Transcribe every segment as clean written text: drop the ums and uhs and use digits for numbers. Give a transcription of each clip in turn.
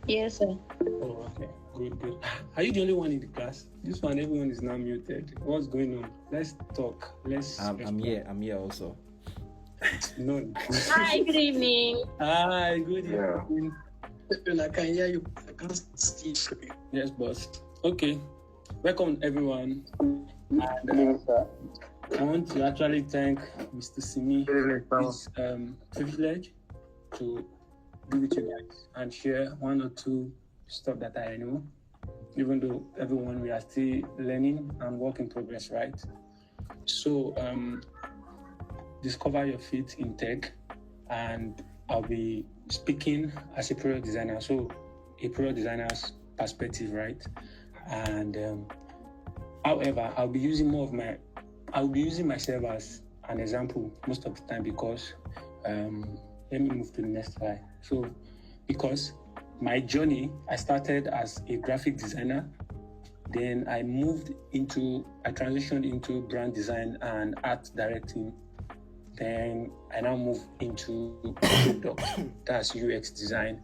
Yes, sir. Oh, okay. Good, good. Are you the only one in the class? This one, everyone is now muted. What's going on? Let's talk. I'm here also. No. Hi, good evening. Hi, good Yeah. evening. I can hear you. I can't see. Yes, boss. Okay. Welcome, everyone. And, I want to actually thank Mr. Simi for his privilege to be with you guys and share one or two stuff that I know. Even though everyone, we are still learning and work in progress, right? So, discover your fit in tech, and I'll be speaking as a product designer. So, a product designer's perspective, right? And however, I'll be using myself as an example most of the time because let me move to the next slide. So, because my journey, I started as a graphic designer, then I transitioned into brand design and art directing. Then I now move into product, that's UX design.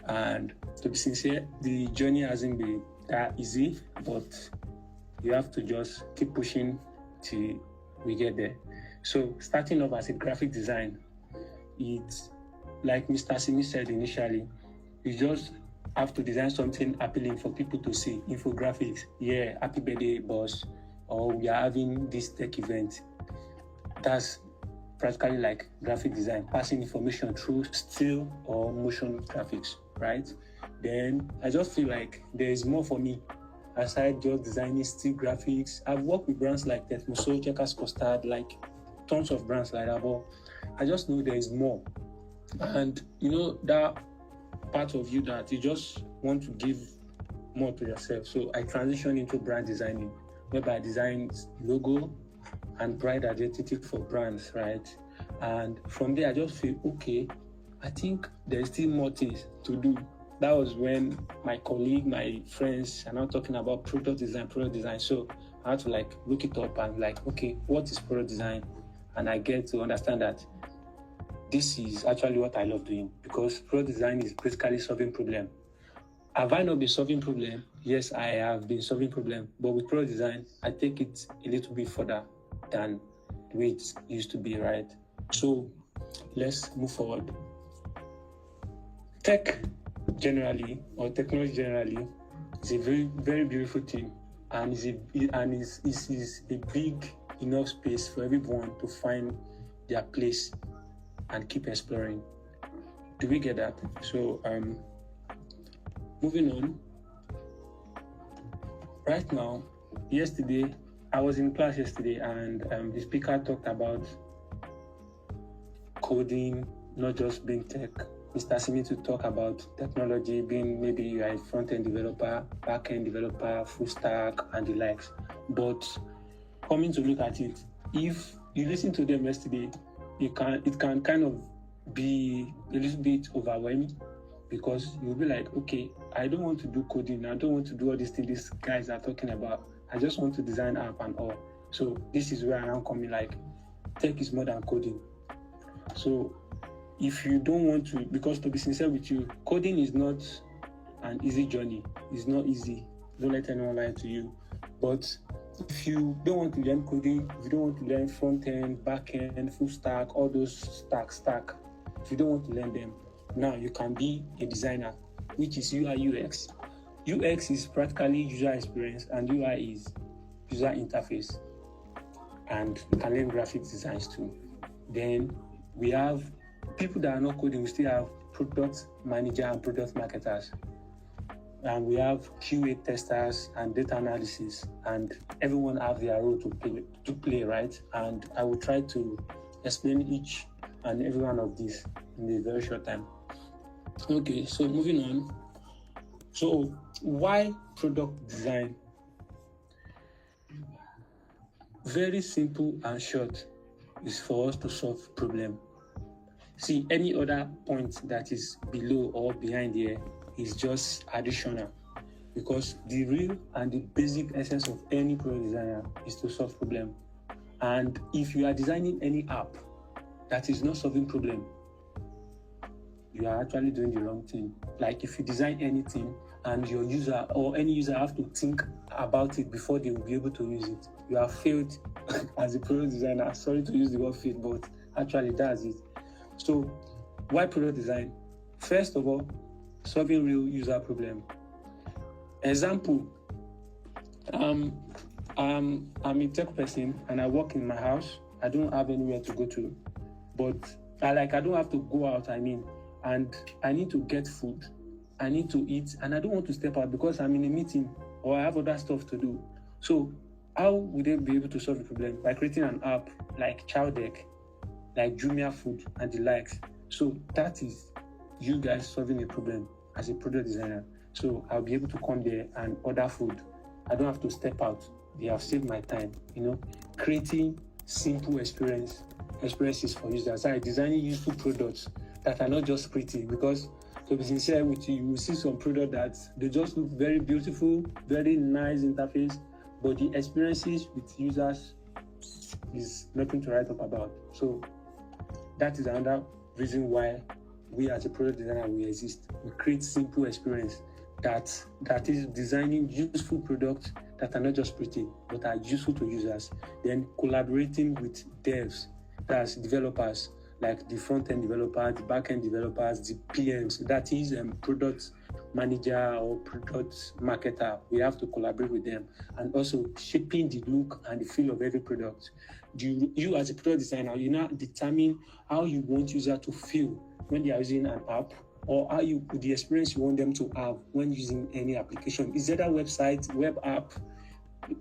And to be sincere, the journey hasn't been that easy, but you have to just keep pushing till we get there. So starting off as a graphic design, it's like Mr. Simi said initially, you just have to design something appealing for people to see. Infographics, yeah, happy birthday, boss, or we are having this tech event. That's practically like graphic design, passing information through still or motion graphics, right? Then I just feel like there is more for me aside just designing still graphics. I've worked with brands like Tetmoso, Checkers Custard, like tons of brands like that, but I just know there is more. And you know that part of you that you just want to give more to yourself. So I transitioned into brand designing, whereby I designed logo and brand identity for brands, right? And from there, I just feel, okay, I think there's still more things to do. That was when my colleague, my friends are now talking about product design. So I had to like look it up and like, okay, what is product design? And I get to understand that this is actually what I love doing because product design is basically solving problem. Have I not been solving problem? Yes, I have been solving problem. But with product design, I take it a little bit further than the way it used to be, right? So let's move forward. Tech generally, or technology generally, is a very, very beautiful thing, and is a big enough space for everyone to find their place and keep exploring. Do we get that? So moving on. Right now, I was in class yesterday, and the speaker talked about coding, not just being tech. Mr. Simi to talk about technology, being maybe you are a front-end developer, back-end developer, full stack, and the likes. But coming to look at it, if you listen to them yesterday, it can kind of be a little bit overwhelming because you'll be like, okay, I don't want to do coding, I don't want to do all these things these guys are talking about. I just want to design app and all. So this is where I am coming, like, tech is more than coding. So if you don't want to, because to be sincere with you, coding is not an easy journey. It's not easy. Don't let anyone lie to you. But if you don't want to learn coding, if you don't want to learn front end, back end, full stack, all those stack, if you don't want to learn them, now you can be a designer, which is UI UX. UX is practically user experience, and UI is user interface. And you can learn graphic designs too. Then we have people that are not coding. We still have product manager and product marketers. And we have QA testers and data analysis, and everyone have their role to play, right? And I will try to explain each and every one of these in a very short time. Okay, so moving on. So why product design? Very simple and short, is for us to solve problem. See, any other point that is below or behind here is just additional, because the real and the basic essence of any product designer is to solve problem. And if you are designing any app that is not solving problem, you are actually doing the wrong thing. Like if you design anything and your user or any user have to think about it before they will be able to use it, you have failed as a product designer. Sorry to use the word fail, but actually that's it. So why product design? First of all, solving real user problem. Example, I'm a tech person and I work in my house. I don't have anywhere to go to, but I don't have to go out, and I need to get food. I need to eat, and I don't want to step out because I'm in a meeting or I have other stuff to do. So how would they be able to solve the problem? By creating an app like Chowdeck, like Jumia Food and the likes. So that is you guys solving a problem as a product designer. So I'll be able to come there and order food. I don't have to step out. They have saved my time, creating simple experiences for users. I designing useful products that are not just pretty, because to be sincere with you, you will see some product that they just look very beautiful, very nice interface, but the experiences with users is nothing to write up about. So that is another reason why we as a product designer, we exist. We create simple experience that is designing useful products that are not just pretty, but are useful to users. Then collaborating with devs, that's developers, like the front-end developers, the back-end developers, the PMs, that is product manager or product marketer. We have to collaborate with them, and also shaping the look and the feel of every product. You as a product designer, you now determine how you want user to feel when they are using an app, or the experience you want them to have when using any application. Is that a website, web app,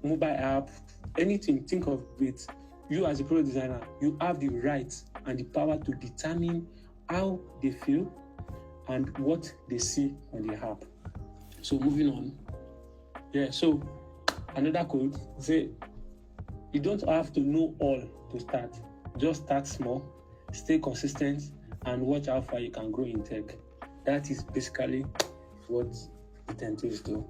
mobile app, anything? Think of it. You as a product designer, you have the right and the power to determine how they feel and what they see on the app. So moving on. So another code, say you don't have to know all to start. Just start small, stay consistent, and watch how far you can grow in tech. That is basically what it entails to.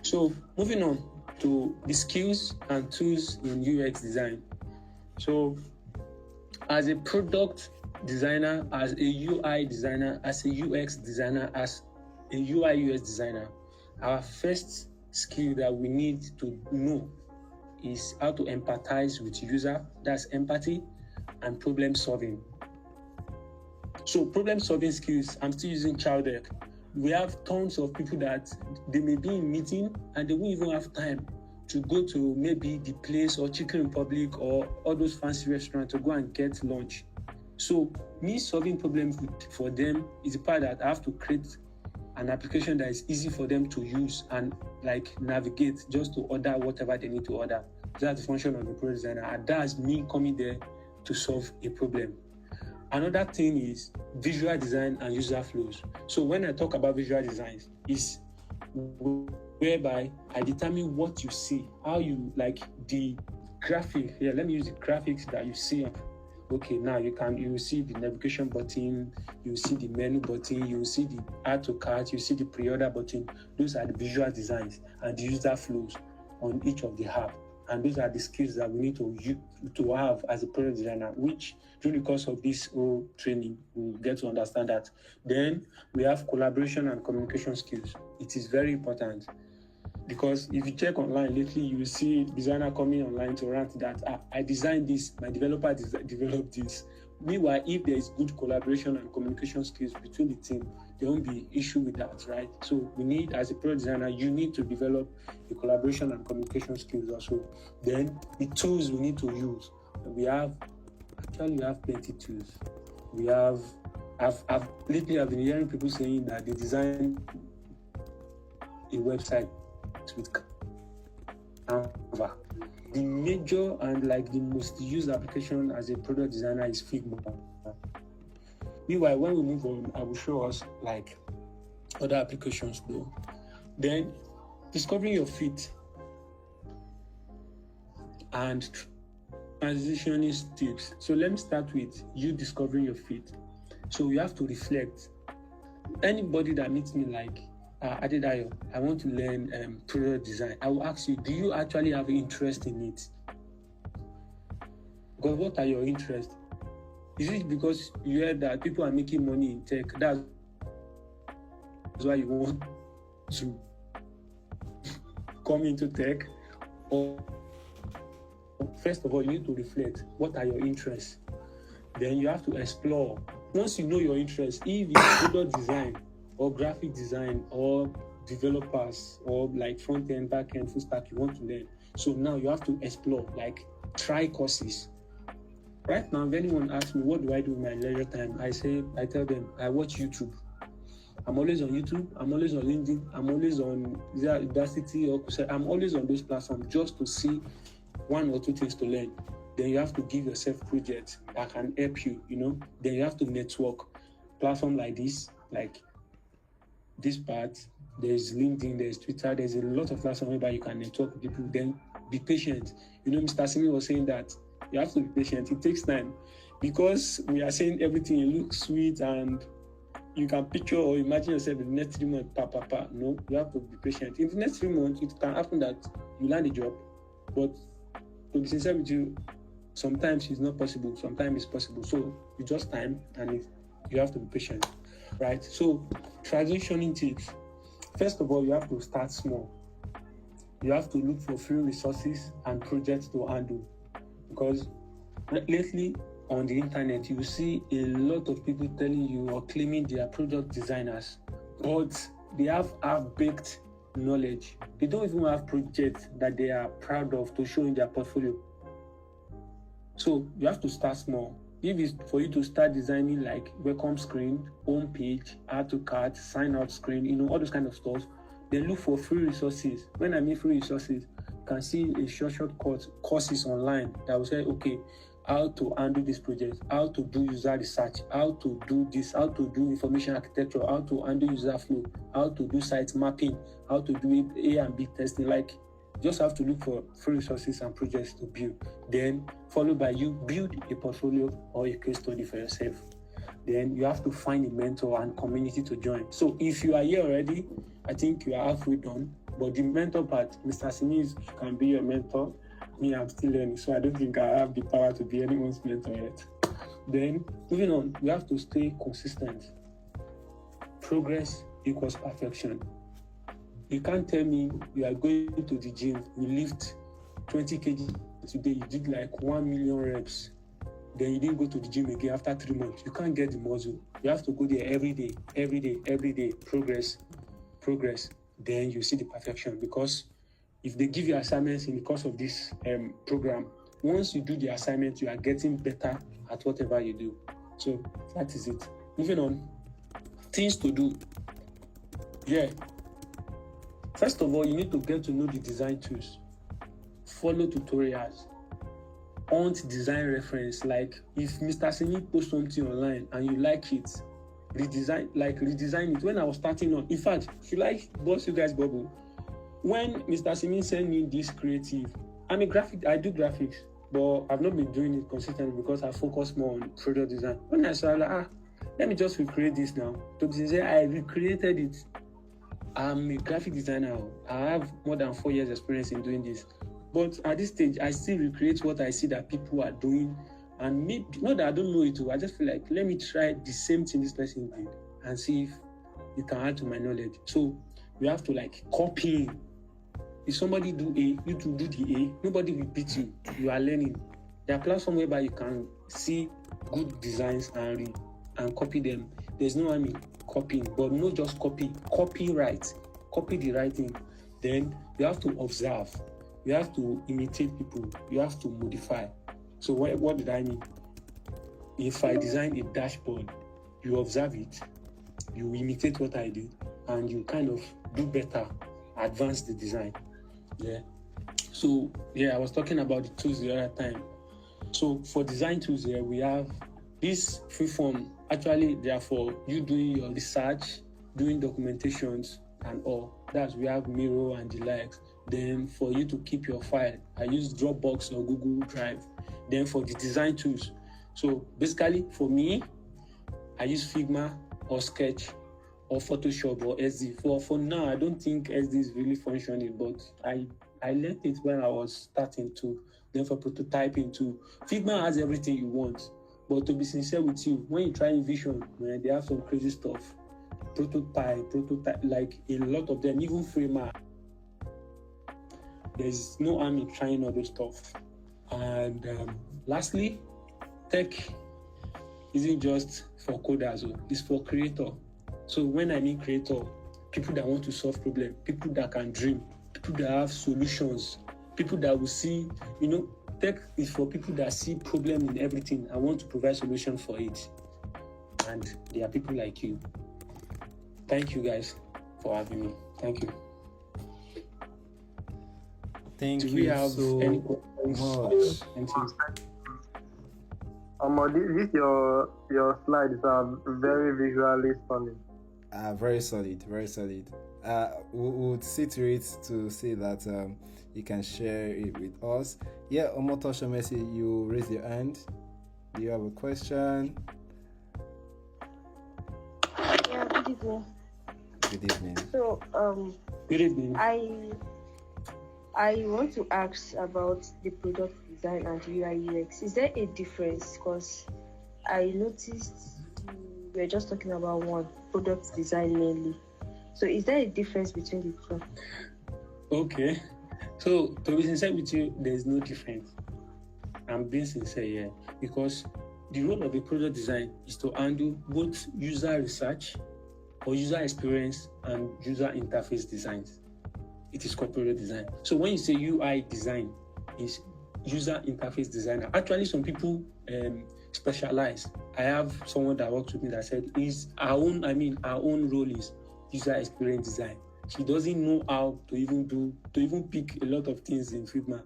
So moving on to the skills and tools in UX design. So as a product designer, as a UI designer, as a UX designer, as a UI UX designer, our first skill that we need to know is how to empathize with user. That's empathy and problem solving. So problem solving skills, I'm still using Chowdeck. We have tons of people that they may be in meeting and they won't even have time to go to maybe the place or Chicken Republic or all those fancy restaurants to go and get lunch. So me solving problems for them is the part that I have to create an application that is easy for them to use and navigate just to order whatever they need to order. That's the function of the product designer, and that's me coming there to solve a problem. Another thing is visual design and user flows. So when I talk about visual designs, is whereby I determine what you see, how you like the graphic. Here, let me use the graphics that you see. Okay, now you see the navigation button, you see the menu button, you see the add to cart, you see the pre-order button. Those are the visual designs and the user flows on each of the app. And those are the skills that we need to have as a product designer, which during the course of this whole training, we'll get to understand that. Then we have collaboration and communication skills. It is very important, because if you check online lately, you will see designer coming online to rant that I designed this, my developer developed this. Meanwhile, if there is good collaboration and communication skills between the team, there won't be issue with that, right? So we need, as a product designer, you need to develop the collaboration and communication skills also. Then the tools we need to use. We have plenty tools. I've been hearing people saying that they design a website with Canva. The major and the most used application as a product designer is Figma. Meanwhile, when we move on, I will show us other applications though. Then discovering your fit and transitioning tips. So let me start with you discovering your fit. So you have to reflect. Anybody that meets me Adedayo, I want to learn product design, I will ask you, do you actually have interest in it? Because what are your interests? Is it because you heard that people are making money in tech, that's why you want to come into tech, or first of all, you need to reflect what are your interests. Then you have to explore. Once you know your interests, if it's product design or graphic design or developers or like front end, back end, full stack, you want to learn. So now you have to explore, like try courses. Right now, if anyone asks me, what do I do in my leisure time? I tell them, I watch YouTube. I'm always on YouTube. I'm always on LinkedIn. I'm always on Udacity or I'm always on those platforms just to see one or two things to learn. Then you have to give yourself projects that can help you, Then you have to network. Platform like this part, there's LinkedIn, there's Twitter, there's a lot of platforms where you can network with people. Then be patient. Mr. Simi was saying that you have to be patient. It takes time because we are saying everything, it looks sweet and you can picture or imagine yourself in the next 3 months, No, you have to be patient. In the next 3 months, it can happen that you land a job, but to be sincere with you, sometimes it's not possible, sometimes it's possible. So you just time and you have to be patient, right? So transitioning tips. First of all, you have to start small. You have to look for free resources and projects to handle, because lately on the internet, you see a lot of people telling you or claiming they are product designers, but they have half-baked knowledge. They don't even have projects that they are proud of to show in their portfolio. So you have to start small. If it's for you to start designing like welcome screen, home page, add to cart, sign out screen, all those kind of stuff, then look for free resources. When I mean free resources, you can see a short courses online that will say, okay, how to handle this project, how to do user research, how to do this, how to do information architecture, how to handle user flow, how to do site mapping, how to do A and B testing. Like, just have to look for free resources and projects to build. Then, followed by you build a portfolio or a case study for yourself. Then you have to find a mentor and community to join. So if you are here already, I think you are halfway done. But the mentor part, Mr. Simi can be your mentor. Me, I'm still learning, so I don't think I have the power to be anyone's mentor yet. Then, moving on, you have to stay consistent. Progress equals perfection. You can't tell me you are going to the gym, you lift 20 kg today, you did like 1 million reps, then you didn't go to the gym again after 3 months. You can't get the muscle. You have to go there every day. Progress. Then you see the perfection, because if they give you assignments in the course of this program, once you do the assignment, you are getting better at whatever you do. So that is it. Moving on, things to do. First of all, you need to get to know the design tools. Follow tutorials. Hunt design reference. Like if Mr. Simi posts something online and you like it, redesign it. When I was starting on, in fact, should I bust you guys bubble? When Mr. Simi sent me this creative, I do graphics, but I've not been doing it consistently because I focus more on product design. When I saw let me just recreate this now. To be sincere, I recreated it. I'm a graphic designer. I have more than 4 years experience in doing this. But at this stage, I still recreate what I see that people are doing. And maybe, not that I don't know it too, I just feel like, let me try the same thing this person did and see if it can add to my knowledge. So you have to copy. If somebody do A, you to do the A, nobody will beat you. You are learning. There are platforms whereby you can see good designs and copy them. There's no harm in copying, but not just copy. Copyright. Copy the right thing. Then you have to observe. You have to imitate people. You have to modify. So what did I mean? If I design a dashboard, you observe it, you imitate what I do, and you kind of do better, advance the design. So I was talking about the tools the other time. So for design tools here, we have this free form. Actually, they are for you doing your research, doing documentations and all. We have Miro and the likes. Then for you to keep your file, I use Dropbox or Google Drive. Then for the design tools, so basically for me, I use Figma or Sketch or Photoshop or SD. For now, I don't think SD is really functioning, but I learned it when I was starting to. Then for prototyping too, Figma has everything you want. But to be sincere with you, when you try InVision, they have some crazy stuff. prototype, like a lot of them, even Framer. There's no harm in trying all those stuff. And lastly, tech isn't just for coders, it's for creator. So when I mean creator, people that want to solve problems, people that can dream, people that have solutions, people that will see, tech is for people that see problem in everything and want to provide solution for it. And there are people like you. Thank you guys for having me. Thank you. Thank Do you we have so any questions? much. Your slides are very visually stunning. Very solid, very solid. We would see to it to say that you can share it with us. Yeah, Omotosho Messi, you raise your hand. Do you have a question? Yeah, good evening. Good evening. So, Good evening. I want to ask about the product design and UI UX. Is there a difference? Because I noticed we were just talking about one, product design mainly. So is there a difference between the two? Okay. So to be sincere with you, there's no difference. I'm being sincere here because the role of a product design is to handle both user research or user experience and user interface designs. It is called product design. So when you say UI design, is user interface designer. Actually, some people specialize. I have someone that works with me that said our own role is user experience design. She doesn't know how to even pick a lot of things in Figma,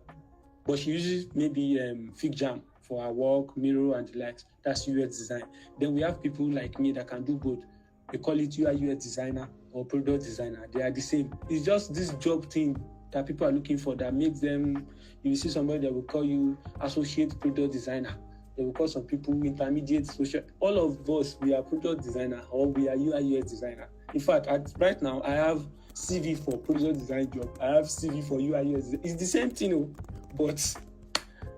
but she uses maybe FigJam for her work, Miro and the likes. That's UX design. Then we have people like me that can do both. We call it UI UX designer or product designer. They are the same. It's just this job thing that people are looking for that makes them. You see somebody that will call you associate product designer. They will call some people intermediate social. All of us, we are product designer or we are UI UX designer. In fact, right now, I have CV for product design job. I have CV for UI UX. It's the same thing, but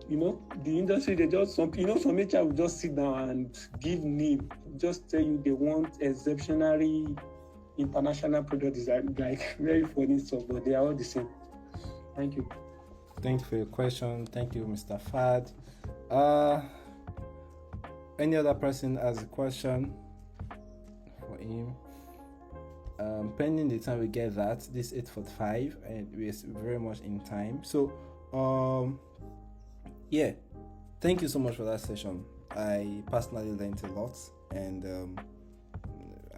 the industry, they just some HR will just sit down and give name, just tell you they want exceptionally international product design, like very funny stuff, but they are all the same. Thank you. Thanks for your question. Thank you, Mr. Fad. Any other person has a question for him? Pending the time we get that, this 8:45, and we're very much in time. So, yeah, thank you so much for that session. I personally learned a lot, and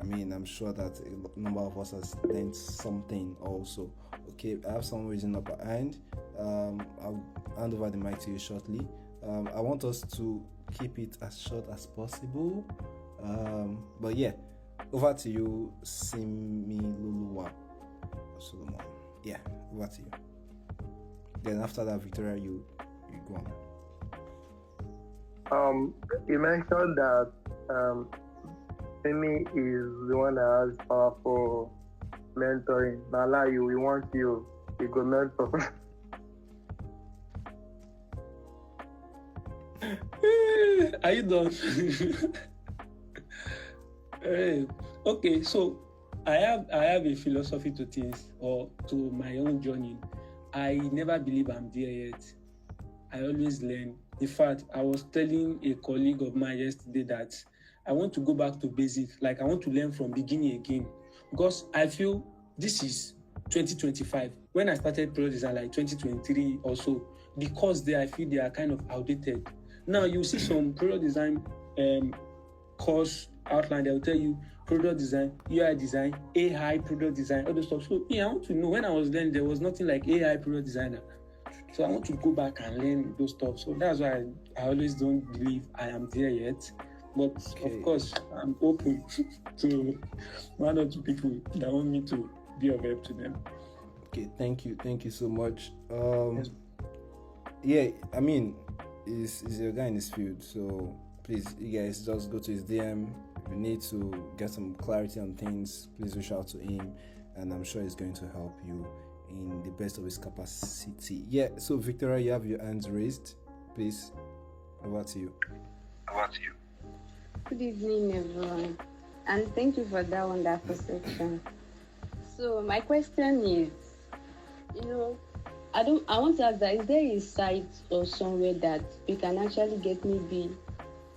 I'm sure that a number of us has learned something also. Okay, I have someone raising up a hand. I'll hand over the mic to you shortly. I want us to keep it as short as possible. But yeah, over to you, Similuluwa Solomon. Yeah, over to you. Then after that, Victoria, you go on. You mentioned that Amy is the one that has powerful mentoring. Nala, we want you go mentor. Are you done? Okay, so I have a philosophy to things or to my own journey. I never believe I'm there yet. I always learn. In fact, I was telling a colleague of mine yesterday that I want to go back to basic. Like I want to learn from beginning again, because I feel this is 2025. When I started product design, like 2023 or so, because I feel they are kind of outdated. Now you see some product design course outline. They will tell you product design, UI design, AI product design, all those stuff. So I want to know. When I was learning, there was nothing like AI product designer. So I want to go back and learn those stuff. So that's why I always don't believe I am there yet. But of course, I'm open to one or two people that want me to be of help to them. Okay, thank you so much. Yes. Yeah, he's a guy in this field, so please, you guys, just go to his DM. If you need to get some clarity on things, please reach out to him, and I'm sure he's going to help you in the best of his capacity. Yeah, so Victoria, you have your hands raised. Please, over to you. Good evening, everyone. and thank you for that wonderful section. So my question is, I want to ask that, is there a site or somewhere that you can actually get maybe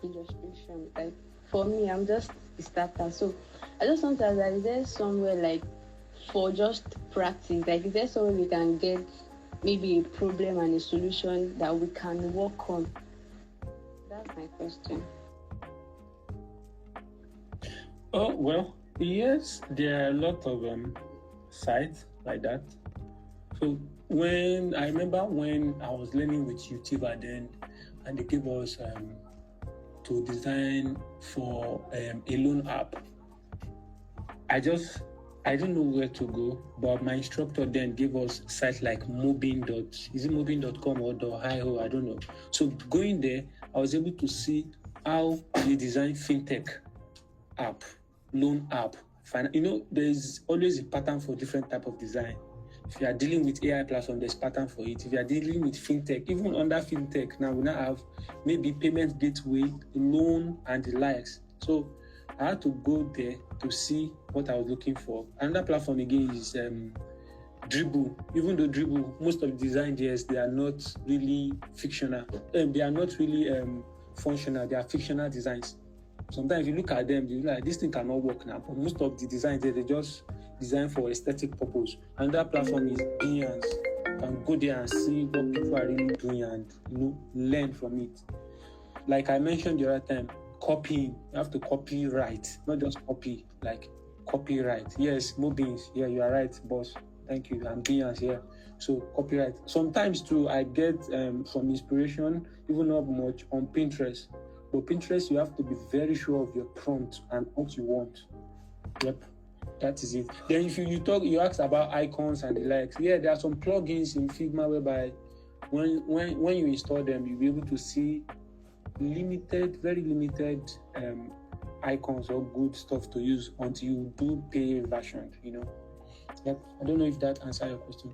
illustration? Like for me, I'm just a starter, so I just want to ask that, is there somewhere like for just practice? Like, is there somewhere we can get maybe a problem and a solution that we can work on? That's my question. Oh, well, yes, there are a lot of sites like that. So I remember when I was learning with Utiva then, and they gave us to design for a loan app. I didn't know where to go, but my instructor then gave us sites like mobin.com or .io, I don't know. So going there, I was able to see how they design fintech app, loan app. There's always a pattern for different type of design. If you are dealing with AI platform, there's pattern for it. If you are dealing with fintech, even under fintech, now we now have maybe payment gateway, loan, and the likes. So I had to go there to see what I was looking for. Another platform again is Dribble. Even though Dribble, most of the design there, they are not really fictional. They are not really functional. They are fictional designs. Sometimes you look at them, you're like, this thing cannot work now. But most of the designs there, they just design for aesthetic purpose. Another platform is Behance. You can go there and see what people are really doing and learn from it. Like I mentioned the other time, copying. You have to copyright, not just copy, like copyright. Yes, Mobins. Yeah, you are right, boss. Thank you. And Behance here. So copyright. Sometimes too, I get some inspiration, even not much, on Pinterest. But Pinterest, you have to be very sure of your prompt and what you want. Yep, that is it. Then if you ask about icons and the likes. Yeah, there are some plugins in Figma whereby when you install them, you'll be able to see very limited icons or good stuff to use until you do pay version. Yep. I don't know if that answers your question.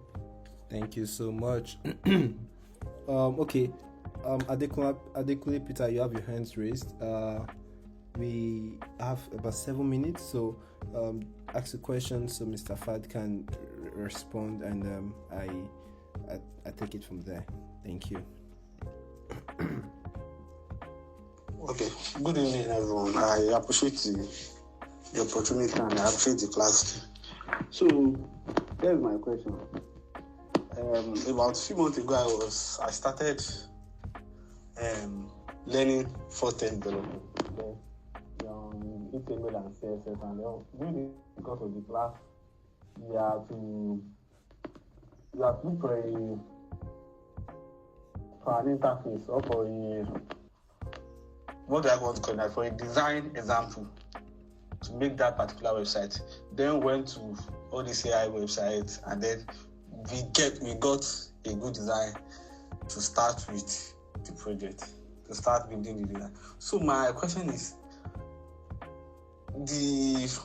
Thank you so much. Okay. Adekunle Peter, you have your hands raised. We have about 7 minutes, so ask a question so Mr. Fad can respond, and I take it from there. Thank you. Okay. Good evening, everyone. I appreciate the opportunity and I appreciate the class. So, here's my question. About a few months ago, I started learning front-end development, HTML and CSS, and during the course of the class, you have to look for an interface or for for a design example to make that particular website. Then went to all these AI websites, and then we got a good design to start with the project, to start building the design. So my question is, what's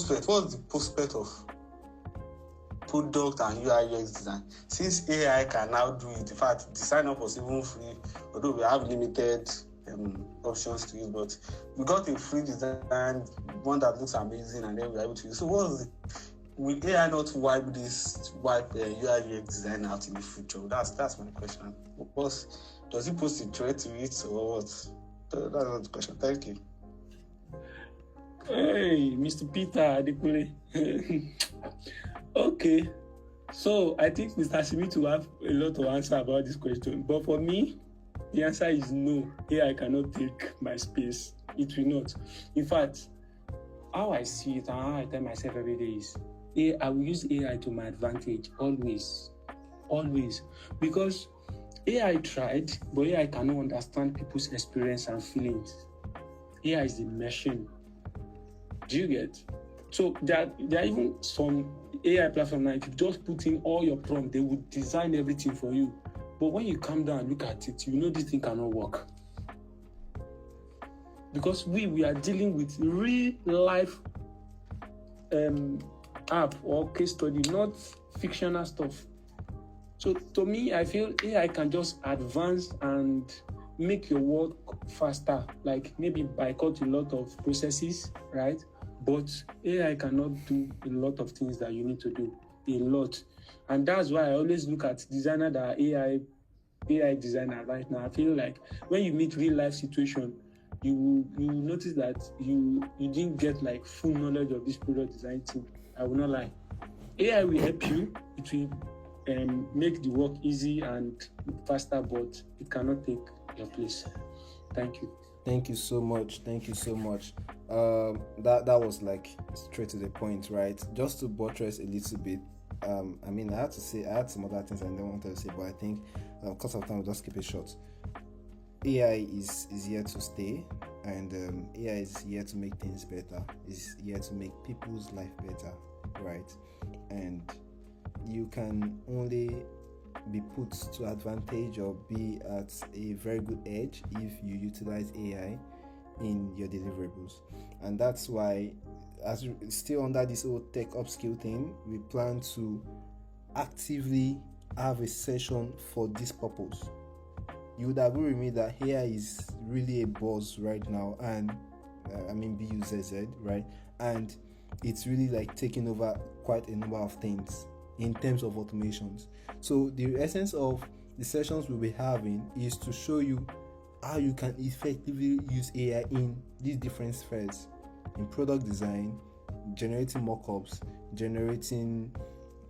the prospect of product and UI UX design? Since AI can now do it, in fact, the sign up was even free, although we have limited options to use, but we got a free design, one that looks amazing, and then we're able to use. So will AI not wipe UI UX design out in the future? That's my question. Does it pose a threat to it, or what? That's the question. Thank you. Hey, Mr. Peter Adekunle. Okay. So I think Mr. Smith will have a lot to answer about this question. But for me, the answer is no. AI cannot take my space. It will not. In fact, how I see it and how I tell myself every day is, I will use AI to my advantage always. Always. Because AI tried, but AI cannot understand people's experience and feelings. AI is the machine. Do you get? So there are even some AI platform now, if you just put in all your prompt, they will design everything for you. But when you come down and look at it, you know this thing cannot work. Because we are dealing with real life app or case study, not fictional stuff. So to me, I feel AI can just advance and make your work faster, like maybe boycott a lot of processes, right? But AI cannot do a lot of things that you need to do, a lot. And that's why I always look at designers that are AI designer right now. I feel like when you meet real life situation, you notice that you didn't get like full knowledge of this product design thing. I will not lie. AI will help you. It will make the work easy and faster, but it cannot take your place. Thank you. Thank you so much. Thank you so much. That was like straight to the point, right? Just to buttress a little bit. I mean, I had some other things I didn't want to say, but I think because of time, I'll just keep it short. AI is here to stay, and AI is here to make things better. Is here to make people's life better, right? And you can only be put to advantage or be at a very good edge if you utilize AI in your deliverables. And that's why, as we're still under this whole tech upskill thing, we plan to actively have a session for this purpose. You would agree with me that AI is really a buzz right now, and I mean BUZZ, right? And it's really like taking over quite a number of things in terms of automations. So the essence of the sessions we'll be having is to show you how you can effectively use AI in these different spheres: in product design, generating mockups, generating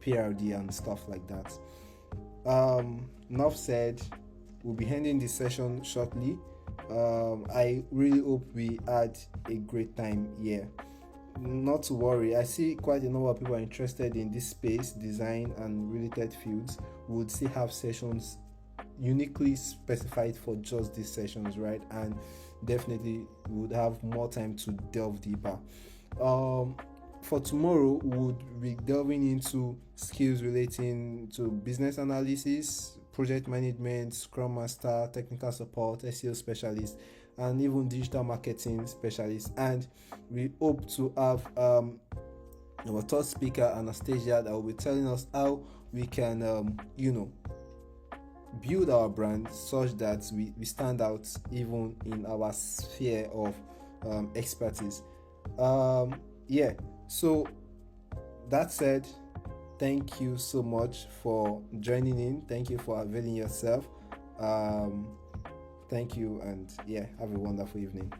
PRD and stuff like that. Enough said. We'll be ending this session shortly. I really hope we had a great time here. Not to worry, I see quite a number of people are interested in this space, design and related fields. We would still have sessions uniquely specified for just these sessions, right? And definitely we would have more time to delve deeper. For tomorrow, we would be delving into skills relating to business analysis, project management, Scrum Master, technical support, SEO specialist, and even digital marketing specialist. And we hope to have our third speaker, Anastasia, that will be telling us how we can, build our brand such that we stand out even in our sphere of expertise. So that said, thank you so much for joining in. Thank you for availing yourself. Thank you, and have a wonderful evening.